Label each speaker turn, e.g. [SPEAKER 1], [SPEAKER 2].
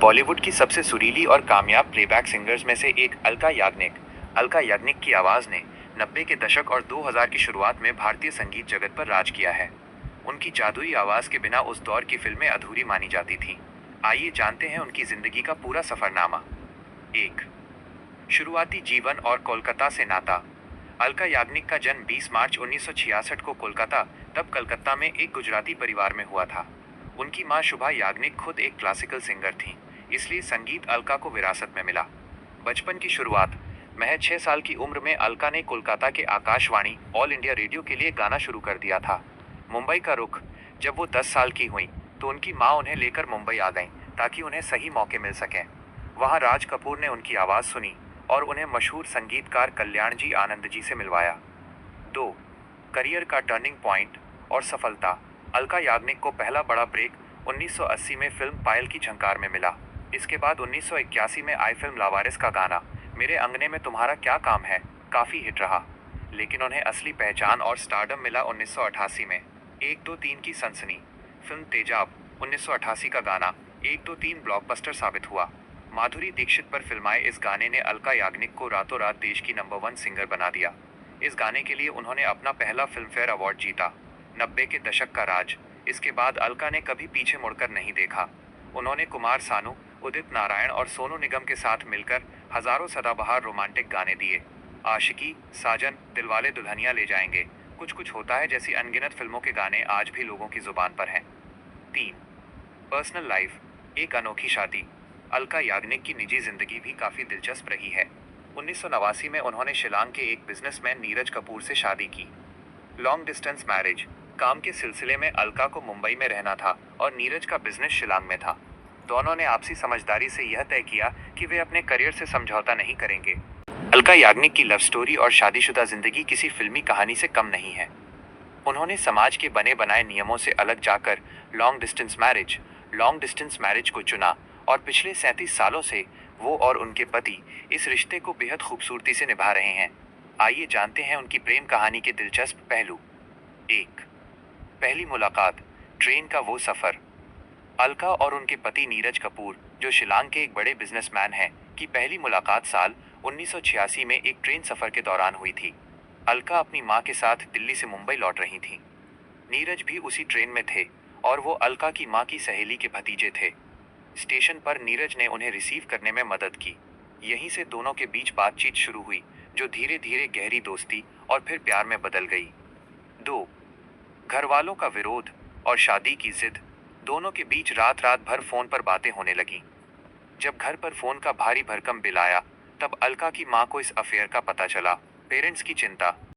[SPEAKER 1] बॉलीवुड की सबसे सुरीली और कामयाब प्लेबैक सिंगर्स में से एक अलका याग्निक। अलका याग्निक की आवाज़ ने 90 के दशक और 2000 की शुरुआत में भारतीय संगीत जगत पर राज किया है। उनकी जादुई आवाज़ के बिना उस दौर की फिल्में अधूरी मानी जाती थीं। आइए जानते हैं उनकी ज़िंदगी का पूरा सफ़रनामा। एक, शुरुआती जीवन और कोलकाता से नाता। अलका याग्निक का जन्म 20 मार्च 1966 को कोलकाता, तब कलकत्ता में एक गुजराती परिवार में हुआ था। उनकी मां शुभा याग्निक खुद एक क्लासिकल सिंगर थीं, इसलिए संगीत अलका को विरासत में मिला। बचपन की शुरुआत। महज 6 साल की उम्र में अलका ने कोलकाता के आकाशवाणी ऑल इंडिया रेडियो के लिए गाना शुरू कर दिया था। मुंबई का रुख। जब वो 10 साल की हुई तो उनकी मां उन्हें लेकर मुंबई आ गईं, ताकि उन्हें सही मौके मिल सकें। वहां राज कपूर ने उनकी आवाज़ सुनी और उन्हें मशहूर संगीतकार कल्याण जी आनंद जी से मिलवाया। 2, करियर का टर्निंग पॉइंट और सफलता। अलका याग्निक को पहला बड़ा ब्रेक 1980 में फिल्म पायल की झंकार में मिला। इसके बाद 1981 में आई फिल्म लावारिस का गाना मेरे अंगने में तुम्हारा क्या काम है काफ़ी हिट रहा। लेकिन उन्हें असली पहचान और स्टारडम मिला 1988 में 1 2 3 की सनसनी फिल्म तेजाब। 1988 का गाना 1 2 3 ब्लॉकबस्टर साबित हुआ। माधुरी दीक्षित पर फिल्माए इस गाने ने अलका याग्निक को रातों रात देश की नंबर 1 सिंगर बना दिया। इस गाने के लिए उन्होंने अपना पहला फिल्मफेयर अवार्ड जीता। 90 के दशक का राज। इसके बाद अलका ने कभी पीछे मुड़कर नहीं देखा। उन्होंने कुमार सानू, उदित नारायण और सोनू निगम के साथ मिलकर हजारों सदाबहार रोमांटिक गाने दिए। आशिकी, साजन, दिलवाले दुल्हनिया ले जाएंगे, कुछ कुछ होता है जैसी अनगिनत फिल्मों के गाने आज भी लोगों की जुबान पर हैं। 3, पर्सनल लाइफ। एक अनोखी शादी। अलका याग्निक की निजी जिंदगी भी काफी दिलचस्प रही है। 1989 में उन्होंने शिलांग के एक बिजनेसमैन नीरज कपूर से शादी की। Long distance marriage. काम के सिलसिले में अलका को मुंबई में रहना था और नीरज का बिजनेस शिलांग में था। दोनों ने आपसी समझदारी से यह तय किया कि वे अपने करियर से समझौता नहीं करेंगे। अलका याग्निक की लव स्टोरी और शादीशुदा जिंदगी किसी फिल्मी कहानी से कम नहीं है। उन्होंने समाज के बने बनाए नियमों से अलग जाकर लॉन्ग डिस्टेंस मैरिज को चुना और पिछले 37 सालों से वो और उनके पति इस रिश्ते को बेहद खूबसूरती से निभा रहे हैं। आइए जानते हैं उनकी प्रेम कहानी के दिलचस्प पहलू। 1, पहली मुलाकात, ट्रेन का वो सफर। अलका और उनके पति नीरज कपूर, जो शिलांग के एक बड़े बिजनेसमैन हैं, की पहली मुलाकात साल 1986 में एक ट्रेन सफर के दौरान हुई थी। अलका अपनी मां के साथ दिल्ली से मुंबई लौट रही थीं। नीरज भी उसी ट्रेन में थे और वो अलका की मां की सहेली के भतीजे थे। स्टेशन पर नीरज ने उन्हें रिसीव करने में मदद की। यहीं से दोनों के बीच बातचीत शुरू हुई, जो धीरे धीरे गहरी दोस्ती और फिर प्यार में बदल गई। 2, घर वालों का विरोध और शादी की जिद। दोनों के बीच रात रात भर फोन पर बातें होने लगीं। जब घर पर फोन का भारी भरकम बिल आया, तब अलका की मां को इस अफेयर का पता चला। पेरेंट्स की चिंता।